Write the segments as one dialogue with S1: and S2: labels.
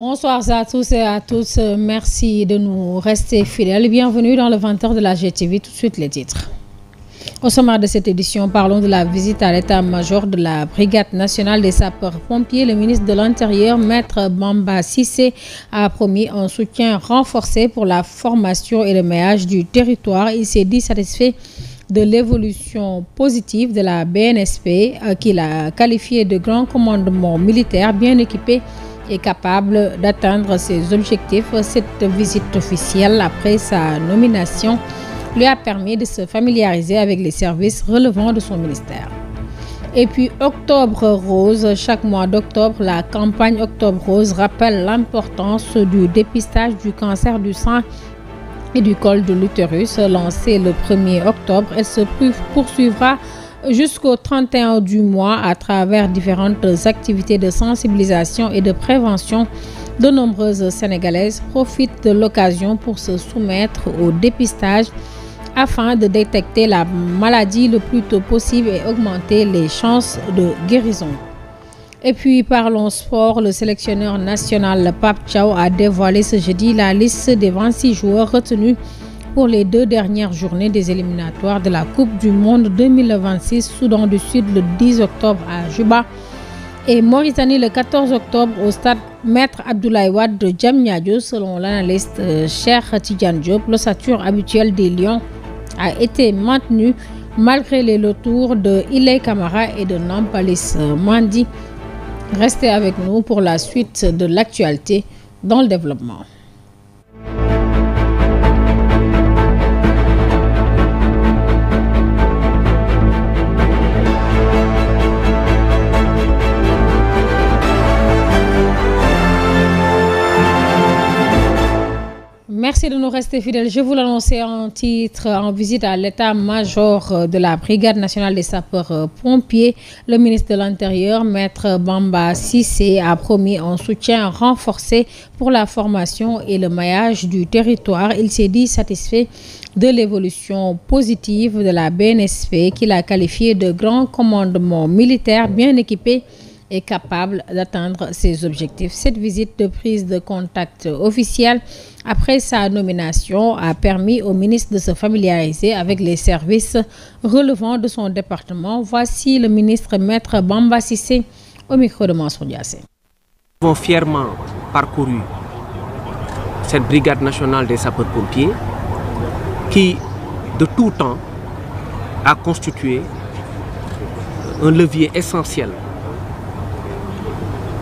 S1: Bonsoir à tous et à toutes. Merci de nous rester fidèles. Bienvenue dans le 20h de la GTV. Tout de suite les titres. Au sommaire de cette édition, parlons de la visite à l'état-major de la Brigade nationale des sapeurs-pompiers. Le ministre de l'Intérieur, Maître Bamba Cissé, a promis un soutien renforcé pour la formation et le maillage du territoire. Il s'est dit satisfait de l'évolution positive de la BNSP, qu'il a qualifié de grand commandement militaire bien équipé et capable d'atteindre ses objectifs. Cette visite officielle, après sa nomination, lui a permis de se familiariser avec les services relevant de son ministère. Et puis, Octobre Rose, chaque mois d'octobre, la campagne Octobre Rose rappelle l'importance du dépistage du cancer du sein et du col de l'utérus. Lancée le 1er octobre, elle se poursuivra jusqu'au 31 du mois à travers différentes activités de sensibilisation et de prévention. De nombreuses Sénégalaises profitent de l'occasion pour se soumettre au dépistage afin de détecter la maladie le plus tôt possible et augmenter les chances de guérison. Et puis parlons sport, le sélectionneur national Pape Thiaw a dévoilé ce jeudi la liste des 26 joueurs retenus pour les 2 dernières journées des éliminatoires de la Coupe du Monde 2026, Soudan du Sud le 10 octobre à Juba et Mauritanie le 14 octobre au stade Maître Abdoulaye Wade de Diamniadio. Selon l'analyste Cheikh Tidiane Diop, l'ossature habituelle des Lions a été maintenue malgré les retours de Ilay Camara et de Nampalis Mandi. Restez avec nous pour la suite de l'actualité dans le développement. Merci de nous rester fidèles. Je vous l'annonçais en titre, en visite à l'état-major de la Brigade nationale des sapeurs-pompiers. Le ministre de l'Intérieur, Maître Bamba Cissé, a promis un soutien renforcé pour la formation et le maillage du territoire. Il s'est dit satisfait de l'évolution positive de la BNSP, qu'il a qualifié de grand commandement militaire bien équipé et capable d'atteindre ses objectifs. Cette visite de prise de contact officielle après sa nomination a permis au ministre de se familiariser avec les services relevant de son département. Voici le ministre Maître Bamba Cissé au micro de Mansour Diassé.
S2: Nous avons fièrement parcouru cette brigade nationale des sapeurs-pompiers qui, de tout temps, a constitué un levier essentiel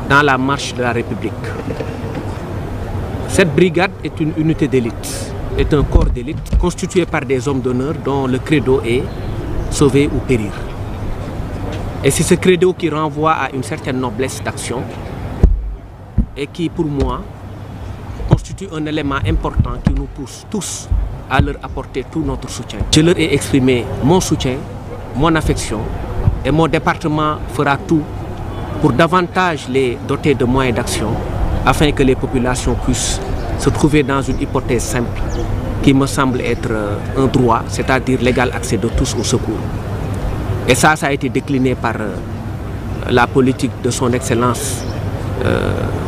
S2: dans la marche de la République. Cette brigade est une unité d'élite, est un corps d'élite constitué par des hommes d'honneur dont le credo est « sauver ou périr ». Et c'est ce credo qui renvoie à une certaine noblesse d'action et qui, pour moi, constitue un élément important qui nous pousse tous à leur apporter tout notre soutien. Je leur ai exprimé mon soutien, mon affection, et mon département fera tout pour davantage les doter de moyens d'action afin que les populations puissent se trouver dans une hypothèse simple qui me semble être un droit, c'est-à-dire l'égal accès de tous au secours. Et ça a été décliné par la politique de son Excellence,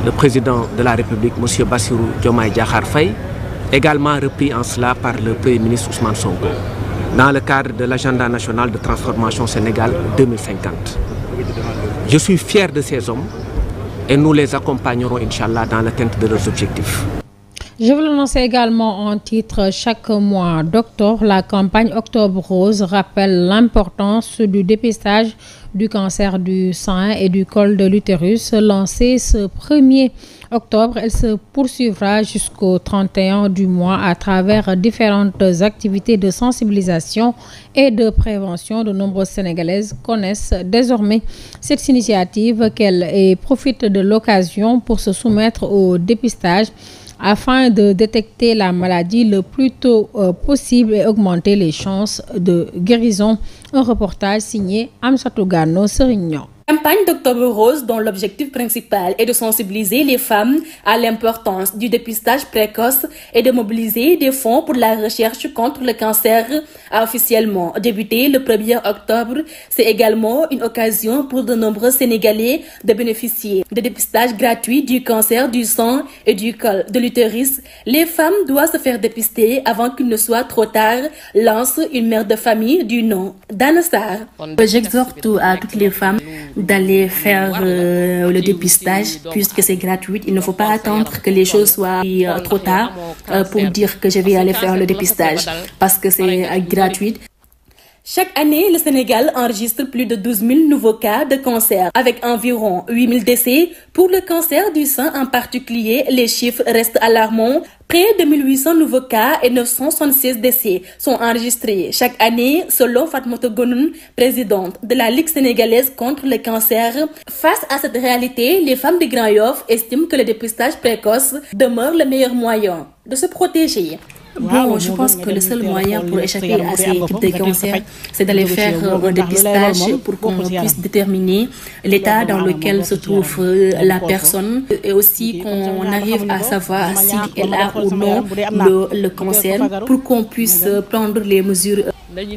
S2: le président de la République, M. Bassirou Diomaye Diakhar Faye, également repris en cela par le Premier ministre Ousmane Sonko, dans le cadre de l'agenda national de transformation Sénégal 2050. Je suis fier de ces hommes et nous les accompagnerons, Inch'Allah, dans l'atteinte de leurs objectifs.
S1: Je vous l'annonce également en titre, chaque mois d'octobre, la campagne Octobre Rose rappelle l'importance du dépistage du cancer du sein et du col de l'utérus. Lancée ce 1er octobre, elle se poursuivra jusqu'au 31 du mois à travers différentes activités de sensibilisation et de prévention. De nombreuses Sénégalaises connaissent désormais cette initiative et profitent de l'occasion pour se soumettre au dépistage afin de détecter la maladie le plus tôt possible et augmenter les chances de guérison. Un reportage signé Amsatou Gano Serignan.
S3: Campagne d'Octobre Rose dont l'objectif principal est de sensibiliser les femmes à l'importance du dépistage précoce et de mobiliser des fonds pour la recherche contre le cancer a officiellement débuté le 1er octobre. C'est également une occasion pour de nombreux Sénégalais de bénéficier de dépistage gratuit du cancer du sein et du col de l'utérus. Les femmes doivent se faire dépister avant qu'il ne soit trop tard, lance une mère de famille du nom d'Anna Sarr. J'exhorte à toutes les femmes d'aller faire le dépistage puisque c'est gratuit. Il ne faut pas attendre que les choses soient trop tard pour dire que je vais aller faire le dépistage parce que c'est gratuit. Chaque année, le Sénégal enregistre plus de 12 000 nouveaux cas de cancer, avec environ 8 000 décès. Pour le cancer du sein en particulier, les chiffres restent alarmants. Près de 1800 nouveaux cas et 976 décès sont enregistrés chaque année, selon Fatmata Gonoun, présidente de la Ligue sénégalaise contre le cancer. Face à cette réalité, les femmes de Grand Yoff estiment que le dépistage précoce demeure le meilleur moyen de se protéger. Bon, je pense que le seul moyen pour échapper à ces types de cancers, c'est d'aller faire un dépistage pour qu'on puisse déterminer l'état dans lequel se trouve la personne et aussi qu'on arrive à savoir s'il a ou non le cancer pour qu'on puisse prendre les mesures.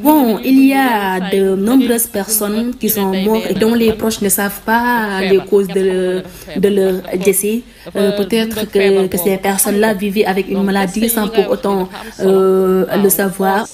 S3: Bon, il y a de nombreuses personnes qui sont mortes et dont les proches ne savent pas les causes de leur décès. Peut-être que ces personnes-là vivaient avec une maladie sans pour autant le savoir.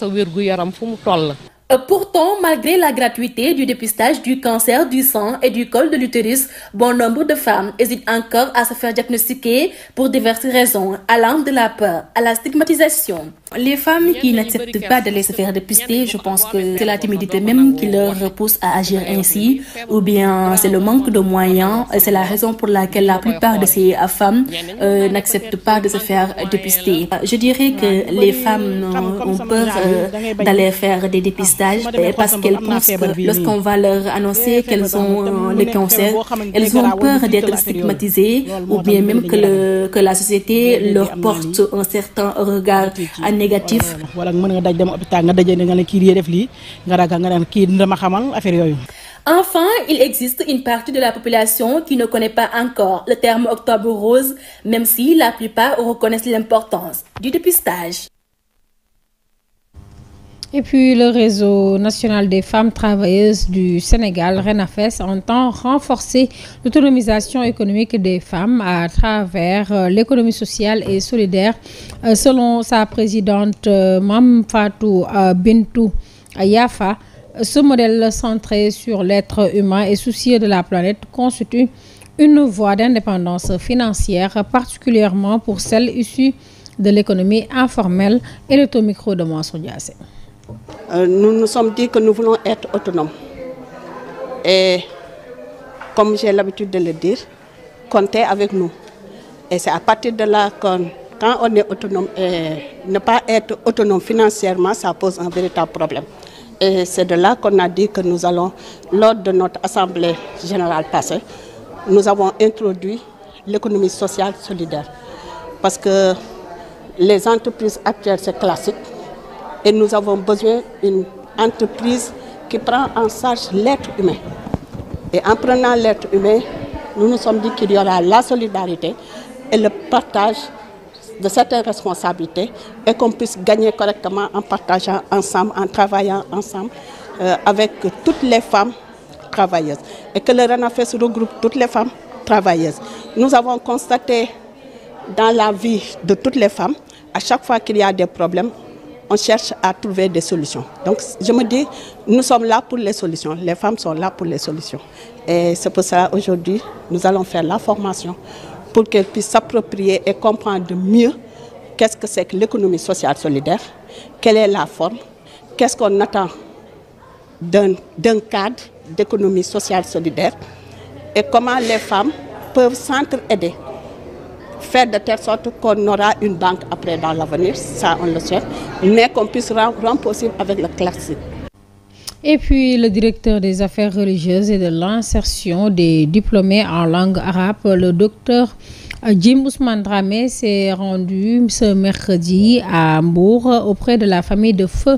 S3: Pourtant, malgré la gratuité du dépistage du cancer du sein et du col de l'utérus, bon nombre de femmes hésitent encore à se faire diagnostiquer pour diverses raisons, allant de la peur à la stigmatisation. Les femmes qui n'acceptent pas d'aller se faire dépister, je pense que c'est la timidité même qui leur pousse à agir ainsi, ou bien c'est le manque de moyens. C'est la raison pour laquelle la plupart de ces femmes n'acceptent pas de se faire dépister. Je dirais que les femmes ont peur d'aller faire des dépistages parce qu'elles pensent que lorsqu'on va leur annoncer qu'elles ont le cancer, elles ont peur d'être stigmatisées ou bien même que la société leur porte un certain regard négatif. Enfin, il existe une partie de la population qui ne connaît pas encore le terme Octobre Rose, même si la plupart reconnaissent l'importance du dépistage.
S1: Et puis le réseau national des femmes travailleuses du Sénégal, RENAFES, entend renforcer l'autonomisation économique des femmes à travers l'économie sociale et solidaire. Selon sa présidente Mam Fatou Bintou Yafa, ce modèle centré sur l'être humain et soucieux de la planète constitue une voie d'indépendance financière, particulièrement pour celles issues de l'économie informelle. Et le taux micro de Mansour Diassé.
S4: Nous nous sommes dit que nous voulons être autonomes. Et comme j'ai l'habitude de le dire, comptez avec nous. Et c'est à partir de là que quand on est autonome et ne pas être autonome financièrement, ça pose un véritable problème. Et c'est de là qu'on a dit que nous allons, lors de notre assemblée générale passée, nous avons introduit l'économie sociale solidaire. Parce que les entreprises actuelles, c'est classique. Et nous avons besoin d'une entreprise qui prend en charge l'être humain. Et en prenant l'être humain, nous nous sommes dit qu'il y aura la solidarité et le partage de certaines responsabilités et qu'on puisse gagner correctement en partageant ensemble, en travaillant ensemble avec toutes les femmes travailleuses. Et que le RENAFES regroupe toutes les femmes travailleuses. Nous avons constaté dans la vie de toutes les femmes, à chaque fois qu'il y a des problèmes, on cherche à trouver des solutions. Donc je me dis, nous sommes là pour les solutions. Les femmes sont là pour les solutions. Et c'est pour ça aujourd'hui, nous allons faire la formation pour qu'elles puissent s'approprier et comprendre mieux qu'est-ce que c'est que l'économie sociale solidaire, quelle est la forme, qu'est-ce qu'on attend d'un cadre d'économie sociale solidaire et comment les femmes peuvent s'entraider. Faire de telle sorte qu'on aura une banque après dans l'avenir, ça on le souhaite, mais qu'on puisse rendre possible avec le classique.
S1: Et puis le directeur des affaires religieuses et de l'insertion des diplômés en langue arabe, le docteur Jim Ousmane Dramé, s'est rendu ce mercredi à Mbour auprès de la famille de feu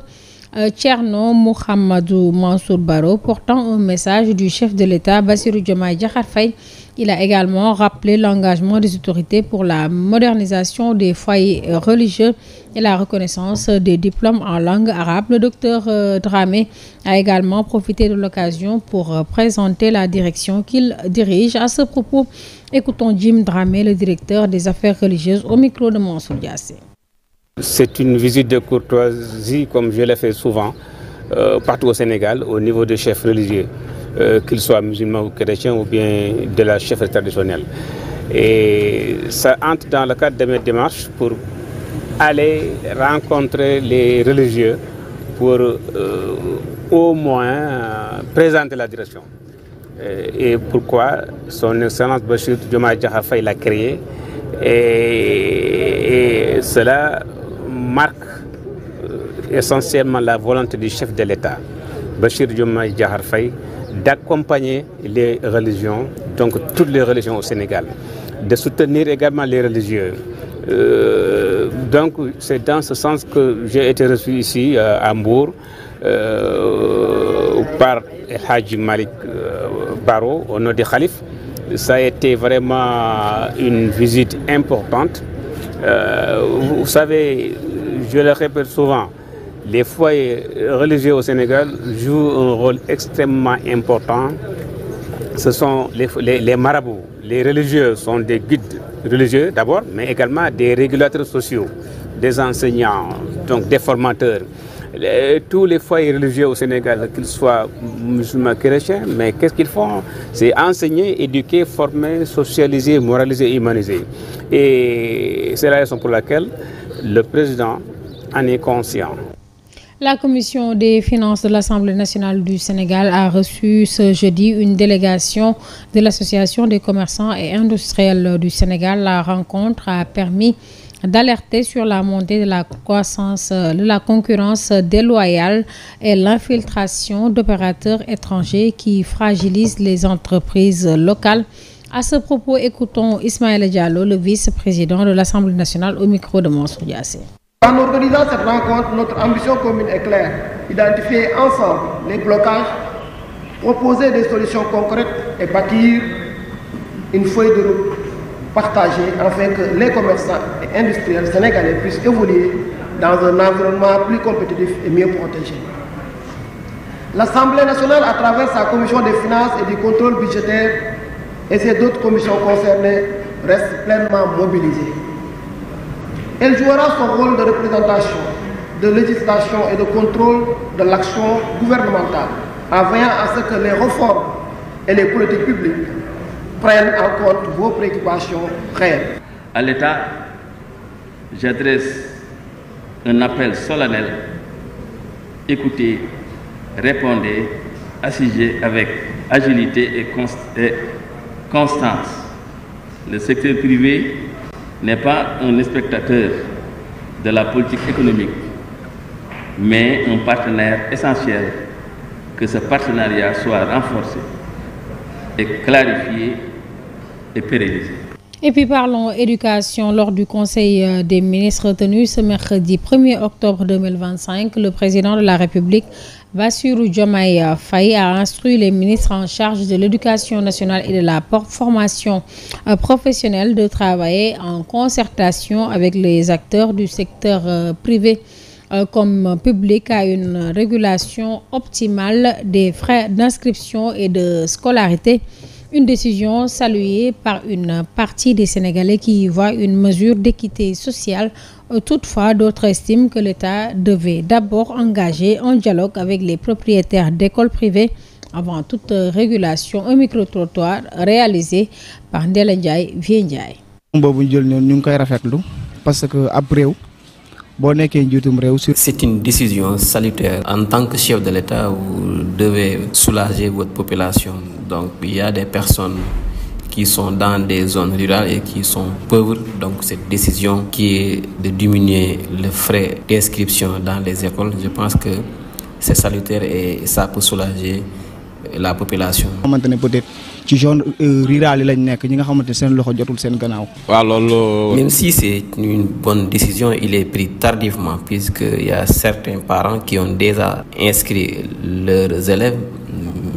S1: Thierno Mohamedou Mansour Baro, portant un message du chef de l'État Bassirou Diomaye Diakhar Faye. Il a également rappelé l'engagement des autorités pour la modernisation des foyers religieux et la reconnaissance des diplômes en langue arabe. Le docteur Dramé a également profité de l'occasion pour présenter la direction qu'il dirige. À ce propos, écoutons Jim Dramé, le directeur des affaires religieuses, au micro de Mansour Diassé.
S5: C'est une visite de courtoisie, comme je l'ai fait souvent, partout au Sénégal, au niveau des chefs religieux, qu'ils soient musulmans ou chrétiens ou bien de la chefferie traditionnelle. Et ça entre dans le cadre de mes démarches pour aller rencontrer les religieux pour au moins présenter la direction. Et pourquoi son Excellence Bassirou Diomaye Diakhar Faye l'a créé. Et cela marque essentiellement la volonté du chef de l'État, Bassirou Diomaye Diakhar Faye, d'accompagner les religions, donc toutes les religions au Sénégal, de soutenir également les religieux. Donc c'est dans ce sens que j'ai été reçu ici à Mbour par El Hadji Malick Baro au nom des Khalifes. Ça a été vraiment une visite importante. Vous savez, je le répète souvent, les foyers religieux au Sénégal jouent un rôle extrêmement important. Ce sont les marabouts. Les religieux sont des guides religieux d'abord, mais également des régulateurs sociaux, des enseignants, donc des formateurs. Tous les foyers religieux au Sénégal, qu'ils soient musulmans, chrétiens, mais qu'est-ce qu'ils font? C'est enseigner, éduquer, former, socialiser, moraliser, humaniser. Et c'est la raison pour laquelle le président en est conscient.
S1: La commission des finances de l'Assemblée nationale du Sénégal a reçu ce jeudi une délégation de l'Association des commerçants et industriels du Sénégal. La rencontre a permis d'alerter sur la montée de la croissance, de la concurrence déloyale et l'infiltration d'opérateurs étrangers qui fragilisent les entreprises locales. À ce propos, écoutons Ismaël Diallo, le vice-président de l'Assemblée nationale, au micro de Mansour Diassé.
S6: En organisant cette rencontre, notre ambition commune est claire. Identifier ensemble les blocages, proposer des solutions concrètes et bâtir une feuille de route partagée afin que les commerçants et industriels sénégalais puissent évoluer dans un environnement plus compétitif et mieux protégé. L'Assemblée nationale, à travers sa commission des finances et du contrôle budgétaire et ses d'autres commissions concernées, reste pleinement mobilisée. Elle jouera son rôle de représentation, de législation et de contrôle de l'action gouvernementale, en veillant à ce que les réformes et les politiques publiques prennent en compte vos préoccupations réelles.
S7: À l'État, j'adresse un appel solennel. Écoutez, répondez, assistez avec agilité et constance. Le secteur privé n'est pas un spectateur de la politique économique, mais un partenaire essentiel. Que ce partenariat soit renforcé et clarifié et pérennisé.
S1: Et puis parlons éducation. Lors du Conseil des ministres tenu ce mercredi 1er octobre 2025, le président de la République, Bassirou Diomaye Faye, a instruit les ministres en charge de l'éducation nationale et de la formation professionnelle de travailler en concertation avec les acteurs du secteur privé comme public à une régulation optimale des frais d'inscription et de scolarité. Une décision saluée par une partie des Sénégalais qui y voient une mesure d'équité sociale. Toutefois, d'autres estiment que l'État devait d'abord engager un dialogue avec les propriétaires d'écoles privées avant toute régulation. Un micro-trottoir réalisé par Ndella Ndiaye Vieux Ndiaye.
S8: C'est une décision salutaire. En tant que chef de l'État, vous devez soulager votre population. Donc, il y a des personnes qui sont dans des zones rurales et qui sont pauvres. Donc, cette décision qui est de diminuer les frais d'inscription dans les écoles, je pense que c'est salutaire et ça peut soulager la population.
S9: Peut-être ci zone rurale lañ nekk ñi nga xamante seen loxo jotul seen gannaaw.
S8: Même si c'est une bonne décision, il est pris tardivement puisqu'il y a certains parents qui ont déjà inscrit leurs élèves,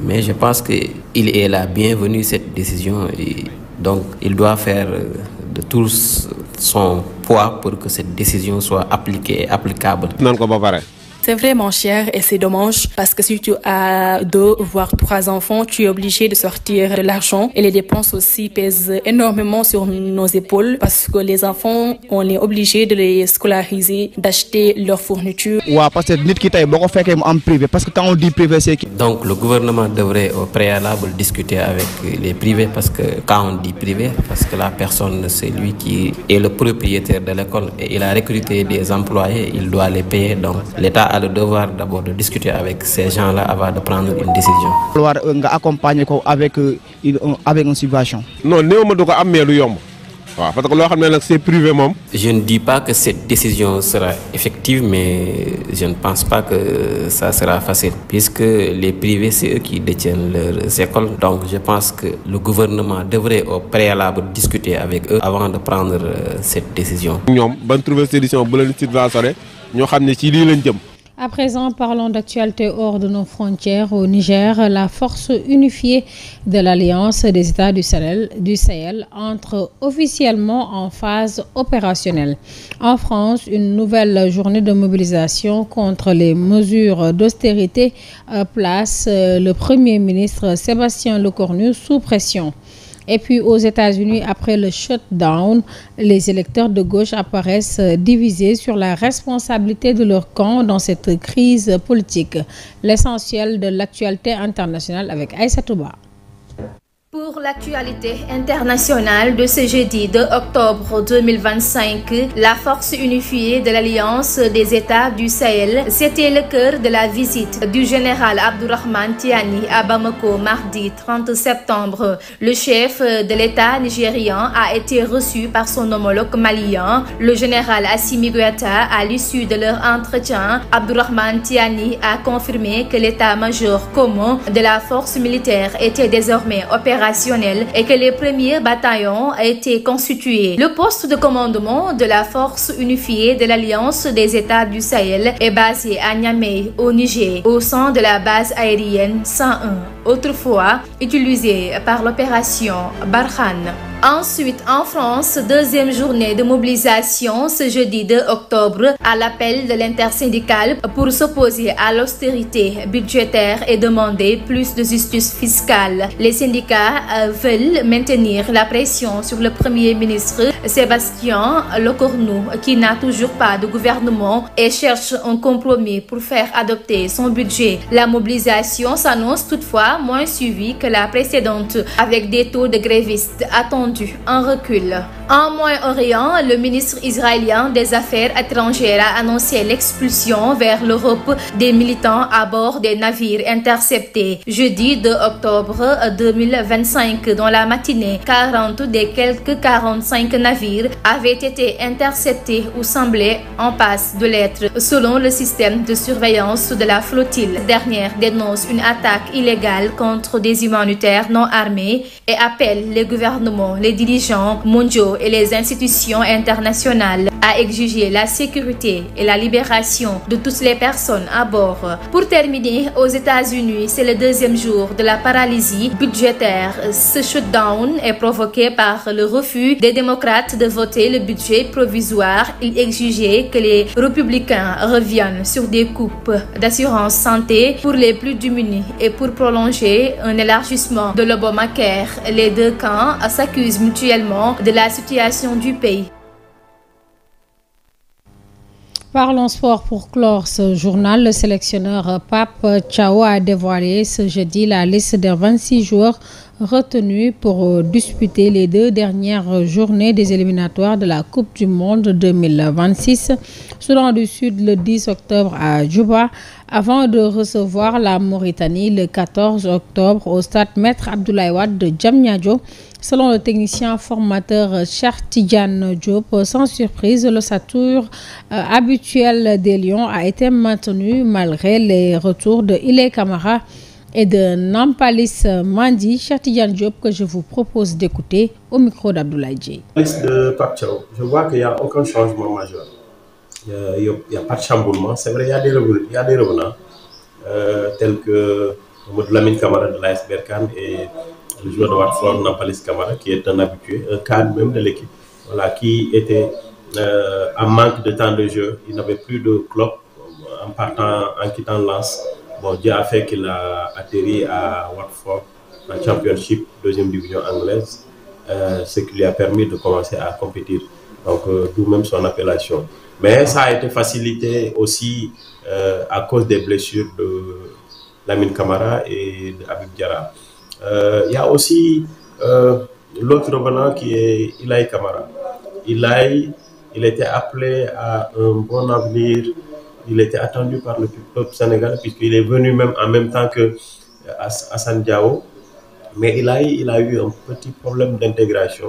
S8: mais je pense qu'il est la bienvenue cette décision et donc il doit faire de tout son poids pour que cette décision soit appliquée et applicable.
S3: C'est vraiment cher et c'est dommage parce que si tu as 2 voire 3 enfants, tu es obligé de sortir de l'argent et les dépenses aussi pèsent énormément sur nos épaules parce que les enfants, on est obligé de les scolariser, d'acheter leurs fournitures.
S9: Parce que privé, parce que quand on dit privé, c'est...
S8: Donc le gouvernement devrait au préalable discuter avec les privés parce que quand on dit privé, parce que la personne, c'est lui qui est le propriétaire de l'école et il a recruté des employés, il doit les payer. Donc l'État a le devoir d'abord de discuter avec ces gens-là avant de prendre une décision.
S9: Il doit accompagner avec une subvention.
S10: Non, parce que c'est privé.
S8: Je ne dis pas que cette décision sera effective, mais je ne pense pas que ça sera facile, puisque les privés, c'est eux qui détiennent leurs écoles. Donc je pense que le gouvernement devrait au préalable discuter avec eux avant de prendre cette décision.
S1: À présent, parlons d'actualité hors de nos frontières. Au Niger, la force unifiée de l'Alliance des États du Sahel entre officiellement en phase opérationnelle. En France, une nouvelle journée de mobilisation contre les mesures d'austérité place le Premier ministre Sébastien Lecornu sous pression. Et puis aux États-Unis, après le shutdown, les électeurs de gauche apparaissent divisés sur la responsabilité de leur camp dans cette crise politique. L'essentiel de l'actualité internationale avec Aïssa Touba.
S11: Pour l'actualité internationale de ce jeudi 2 octobre 2025, la force unifiée de l'Alliance des États du Sahel, c'était le cœur de la visite du général Abdourahmane Tiani à Bamako mardi 30 septembre. Le chef de l'État nigérian a été reçu par son homologue malien, le général Assimi Goïta. À l'issue de leur entretien, Abdourahmane Tiani a confirmé que l'état-major commun de la force militaire était désormais opérationnel et que les premiers bataillons a été constitués. Le poste de commandement de la force unifiée de l'Alliance des États du Sahel est basé à Niamey, au Niger, au sein de la base aérienne 101, autrefois utilisée par l'opération Barkhane. Ensuite, en France, deuxième journée de mobilisation ce jeudi 2 octobre à l'appel de l'intersyndicale pour s'opposer à l'austérité budgétaire et demander plus de justice fiscale. Les syndicats veulent maintenir la pression sur le Premier ministre Sébastien Lecornu qui n'a toujours pas de gouvernement et cherche un compromis pour faire adopter son budget. La mobilisation s'annonce toutefois moins suivie que la précédente avec des taux de grévistes attendus en recul. En Moyen-Orient, le ministre israélien des Affaires étrangères a annoncé l'expulsion vers l'Europe des militants à bord des navires interceptés. Jeudi 2 octobre 2025, dans la matinée, 40 des quelques 45 navires avaient été interceptés ou semblaient en passe de l'être, selon le système de surveillance de la flottille. Cette dernière dénonce une attaque illégale contre des humanitaires non armés et appelle les gouvernements, les dirigeants mondiaux et les institutions internationales à exiger la sécurité et la libération de toutes les personnes à bord. Pour terminer, aux États-Unis, c'est le deuxième jour de la paralysie budgétaire. Ce shutdown est provoqué par le refus des démocrates de voter le budget provisoire. Ils exigeaient que les républicains reviennent sur des coupes d'assurance santé pour les plus démunis et pour prolonger un élargissement de l'Obamacare. Les deux camps s'accusent mutuellement de la situation du pays.
S1: Parlons sport pour clore ce journal. Le sélectionneur Pape Thiaw a dévoilé ce jeudi la liste des 26 joueurs retenus pour disputer les 2 dernières journées des éliminatoires de la Coupe du Monde 2026. Soudan du Sud le 10 octobre à Djouba, avant de recevoir la Mauritanie le 14 octobre au stade Maître Abdoulaye Wade de Diamniadio. Selon le technicien formateur Cheikh Tidiane Diop, sans surprise, l'ossature habituelle des Lions a été maintenue malgré les retours de Ile Camara et de Nampalis Mandi, Cheikh Diop, que je vous propose d'écouter au micro d'Abdoulaye Dieye.
S12: La liste de Pape Thiaw, je vois qu'il n'y a aucun changement majeur. Il n'y a pas de chamboulement. C'est vrai, il y a des revenants tels que Lamine Camara de l'AS Berkane et le joueur de Watford, Nampalis Camara, qui est un habitué, un cadre même de l'équipe, voilà, qui était en manque de temps de jeu. Il n'avait plus de club en quittant Lens. Bon, Dieu a fait qu'il a atterri à Watford en Championship, 2e division anglaise, ce qui lui a permis de commencer à compétir. Donc, d'où même son appellation. Mais ça a été facilité aussi à cause des blessures de Lamine Camara et d'Habib Diarra. Il y a aussi l'autre revenant qui est Ilaï Camara. Ilaï, il était appelé à un bon avenir. Il était attendu par le peuple sénégalais puisqu'il est venu même en même temps que Assane Diao. Mais il a eu un petit problème d'intégration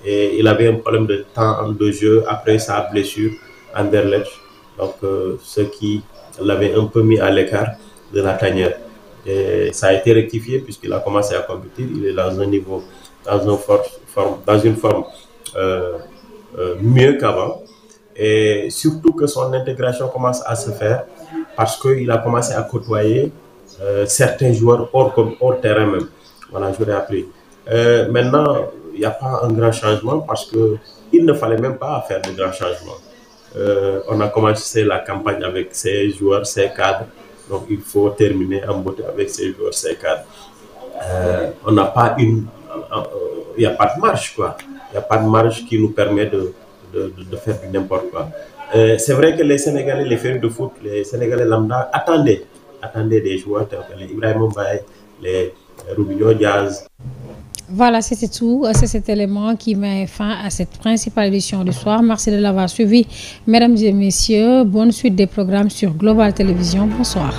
S12: et il avait un problème de temps de jeu après sa blessure à Anderlecht. Donc, ce qui l'avait un peu mis à l'écart de la tanière. Et ça a été rectifié puisqu'il a commencé à compétir. Il est dans un niveau, dans une forme mieux qu'avant. Et surtout que son intégration commence à se faire parce qu'il a commencé à côtoyer certains joueurs hors terrain même. Voilà, j'aurais appris. Maintenant, il n'y a pas un grand changement parce qu'il ne fallait même pas faire de grands changements. On a commencé la campagne avec ces joueurs, ces cadres. Donc, il faut terminer en beauté avec ces joueurs, ces cadres. On n'a pas il n'y a pas de marge, quoi. Il n'y a pas de marge qui nous permet de faire du n'importe quoi. C'est vrai que les Sénégalais, les férus de foot, les Sénégalais lambda attendaient des joueurs tels que les Ibrahima Mbaye, les Rubinho Diaz.
S1: Voilà, c'était tout. C'est cet élément qui met fin à cette principale édition du soir. Merci de l'avoir suivi. Mesdames et messieurs, bonne suite des programmes sur Global Télévision. Bonsoir.